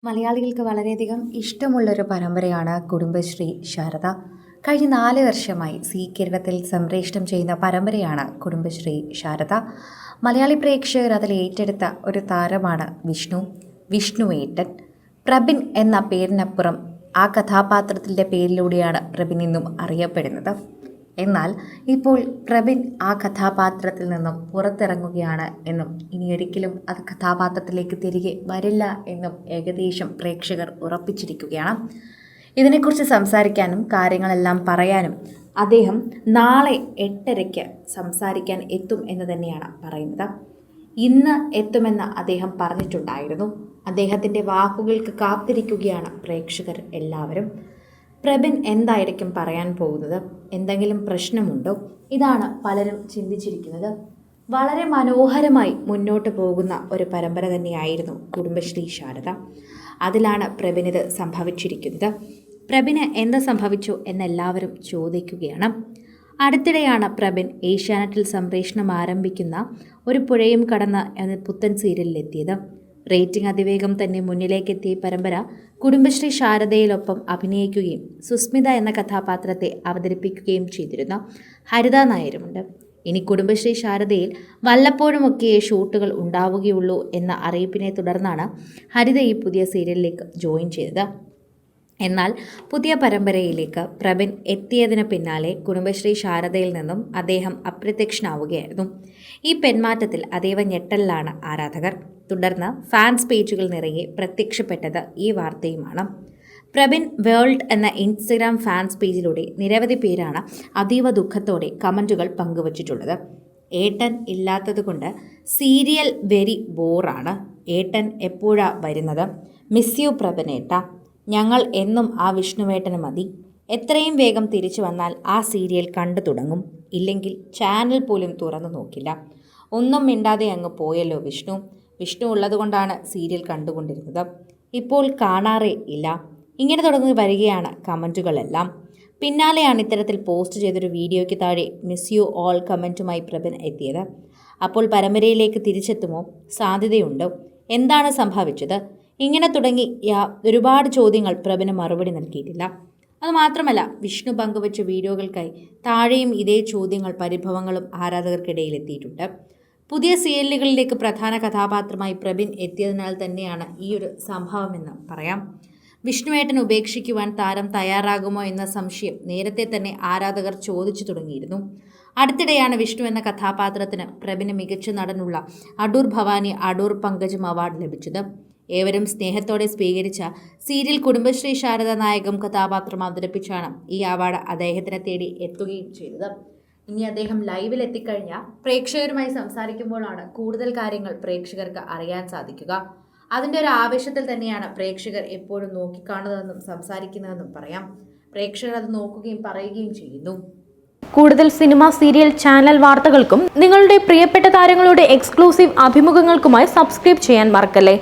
മലയാളികൾക്ക് വളരെയധികം ഇഷ്ടമുള്ളൊരു പരമ്പരയാണ് കുടുംബശ്രീ ശാരദ. കഴിഞ്ഞ 4 വർഷമായി കേരളത്തിൽ സംപ്രേഷണം ചെയ്യുന്ന പരമ്പരയാണ് കുടുംബശ്രീ ശാരദ. മലയാളി പ്രേക്ഷകർ അതിൽ ഏറ്റെടുത്ത ഒരു താരമാണ് വിഷ്ണുവേട്ടൻ. പ്രബിൻ എന്ന പേരിനപ്പുറം ആ കഥാപാത്രത്തിൻ്റെ പേരിലൂടെയാണ് പ്രബിൻ ഇന്നും അറിയപ്പെടുന്നത്. എന്നാൽ ഇപ്പോൾ പ്രബിൻ ആ കഥാപാത്രത്തിൽ നിന്നും പുറത്തിറങ്ങുകയാണ് എന്നും ഇനിയൊരിക്കലും അത് കഥാപാത്രത്തിലേക്ക് തിരികെ വരില്ല എന്നും ഏകദേശം പ്രേക്ഷകർ ഉറപ്പിച്ചിരിക്കുകയാണ്. ഇതിനെക്കുറിച്ച് സംസാരിക്കാനും കാര്യങ്ങളെല്ലാം പറയാനും അദ്ദേഹം നാളെ 8:30 സംസാരിക്കാൻ എത്തും എന്ന് തന്നെയാണ് പറയുന്നത്. ഇന്ന് എത്തുമെന്ന് അദ്ദേഹം പറഞ്ഞിട്ടുണ്ടായിരുന്നു. അദ്ദേഹത്തിൻ്റെ വാക്കുകൾക്ക് കാത്തിരിക്കുകയാണ് പ്രേക്ഷകർ എല്ലാവരും. പ്രബിൻ എന്തായിരിക്കും പറയാൻ പോകുന്നത്? എന്തെങ്കിലും പ്രശ്നമുണ്ടോ? ഇതാണ് പലരും ചിന്തിച്ചിരിക്കുന്നത്. വളരെ മനോഹരമായി മുന്നോട്ട് പോകുന്ന ഒരു പരമ്പര തന്നെയായിരുന്നു കുടുംബശ്രീ ശാരദ. അതിലാണ് പ്രബിനിത് സംഭവിച്ചിരിക്കുന്നത്. പ്രബിന് എന്ത് സംഭവിച്ചു എന്നെല്ലാവരും ചോദിക്കുകയാണ്. അടുത്തിടെയാണ് പ്രബിൻ ഏഷ്യാനെറ്റിൽ സംപ്രേഷണം ആരംഭിക്കുന്ന ഒരു പുഴയും കടന്ന് എന്ന പുത്തൻ സീരിയലിലെത്തിയത്. റേറ്റിംഗ് അതിവേഗം തന്നെ മുന്നിലേക്കെത്തിയ പരമ്പര കുടുംബശ്രീ ശാരദയിലൊപ്പം അഭിനയിക്കുകയും സുസ്മിത എന്ന കഥാപാത്രത്തെ അവതരിപ്പിക്കുകയും ചെയ്തിരുന്ന ഹരിത നായരുമുണ്ട്. ഇനി കുടുംബശ്രീ ശാരദയിൽ വല്ലപ്പോഴുമൊക്കെ ഷൂട്ടുകൾ ഉണ്ടാവുകയുള്ളൂ എന്ന അറിയിപ്പിനെ തുടർന്നാണ് ഹരിത ഈ പുതിയ സീരിയലിലേക്ക് ജോയിൻ ചെയ്തത്. എന്നാൽ പുതിയ പരമ്പരയിലേക്ക് പ്രബിൻ എത്തിയതിന് പിന്നാലെ കുടുംബശ്രീ ശാരദയിൽ നിന്നും അദ്ദേഹം അപ്രത്യക്ഷനാവുകയായിരുന്നു. ഈ പെന്മാറ്റത്തിൽ അതീവ ഞെട്ടലിലാണ് ആരാധകർ. തുടർന്ന് ഫാൻസ് പേജുകൾ നിറയെ പ്രത്യക്ഷപ്പെട്ടത് ഈ വാർത്തയുമാണ്. പ്രബിൻ വേൾഡ് എന്ന ഇൻസ്റ്റഗ്രാം ഫാൻസ് പേജിലൂടെ നിരവധി പേരാണ് അതീവ ദുഃഖത്തോടെ കമൻറ്റുകൾ പങ്കുവച്ചിട്ടുള്ളത്. ഏട്ടൻ ഇല്ലാത്തതുകൊണ്ട് സീരിയൽ വെരി ബോറാണ്. ഏട്ടൻ എപ്പോഴാ വരുന്നത്? മിസ് യു പ്രബിനേട്ട. ഞങ്ങൾ എന്നും ആ വിഷ്ണുവേട്ടന് മതി. എത്രയും വേഗം തിരിച്ചു വന്നാൽ ആ സീരിയൽ കണ്ടു തുടങ്ങും. ഇല്ലെങ്കിൽ ചാനൽ പോലും തുറന്നു നോക്കില്ല. ഒന്നും മിണ്ടാതെ അങ്ങ് പോയല്ലോ വിഷ്ണു ഉള്ളതുകൊണ്ടാണ് സീരിയൽ കണ്ടുകൊണ്ടിരുന്നത്. ഇപ്പോൾ കാണാറേ ഇല്ല. ഇങ്ങനെ തുടങ്ങി വരികയാണ് കമൻറ്റുകളെല്ലാം. പിന്നാലെയാണ് ഇത്തരത്തിൽ പോസ്റ്റ് ചെയ്തൊരു വീഡിയോയ്ക്ക് താഴെ മിസ് യു ഓൾ കമൻറ്റുമായി പ്രബിൻ എത്തിയത്. അപ്പോൾ പരമ്പരയിലേക്ക് തിരിച്ചെത്തുമോ? സാധ്യതയുണ്ടോ? എന്താണ് സംഭവിച്ചത്? ഇങ്ങനെ തുടങ്ങി ഒരുപാട് ചോദ്യങ്ങൾ പ്രബിന് മറുപടി നൽകിയിട്ടില്ല. അതുമാത്രമല്ല, വിഷ്ണു പങ്കുവച്ച വീഡിയോകൾക്കായി താഴെയും ഇതേ ചോദ്യങ്ങൾ പരിഭവങ്ങളും ആരാധകർക്കിടയിൽ എത്തിയിട്ടുണ്ട്. പുതിയ സീരിയലുകളിലേക്ക് പ്രധാന കഥാപാത്രമായി പ്രബിൻ എത്തിയതിനാൽ തന്നെയാണ് ഈ ഒരു സംഭവമെന്ന് പറയാം. വിഷ്ണുവേട്ടൻ ഉപേക്ഷിക്കുവാൻ താരം തയ്യാറാകുമോ എന്ന സംശയം നേരത്തെ തന്നെ ആരാധകർ ചോദിച്ചു തുടങ്ങിയിരുന്നു. അടുത്തിടെയാണ് വിഷ്ണു എന്ന കഥാപാത്രത്തിന് പ്രബിന് മികച്ച നടനുള്ള അടൂർ ഭവാനി അടൂർ പങ്കജം അവാർഡ് ലഭിച്ചത്. ഏവരും സ്നേഹത്തോടെ സ്വീകരിച്ച സീരിയൽ കുടുംബശ്രീ ശാരദ നായകം കഥാപാത്രം അവതരിപ്പിച്ചാണ് ഈ അവാർഡ് അദ്ദേഹത്തിനെ തേടി എത്തുകയും ചെയ്തത്. ഇനി അദ്ദേഹം ലൈവിൽ എത്തിക്കഴിഞ്ഞാൽ പ്രേക്ഷകരുമായി സംസാരിക്കുമ്പോഴാണ് കൂടുതൽ കാര്യങ്ങൾ പ്രേക്ഷകർക്ക് അറിയാൻ സാധിക്കുക. അതിൻ്റെ ഒരു ആവേശത്തിൽ തന്നെയാണ് പ്രേക്ഷകർ എപ്പോഴും നോക്കിക്കാണുന്നതെന്നും സംസാരിക്കുന്നതെന്നും പറയാം. പ്രേക്ഷകർ അത് നോക്കുകയും പറയുകയും ചെയ്യുന്നു. കൂടുതൽ സിനിമ, സീരിയൽ, ചാനൽ വാർത്തകൾക്കും നിങ്ങളുടെ പ്രിയപ്പെട്ട താരങ്ങളുടെ എക്സ്ക്ലൂസീവ് അഭിമുഖങ്ങൾക്കുമായി സബ്സ്ക്രൈബ് ചെയ്യാൻ മറക്കല്ലേ.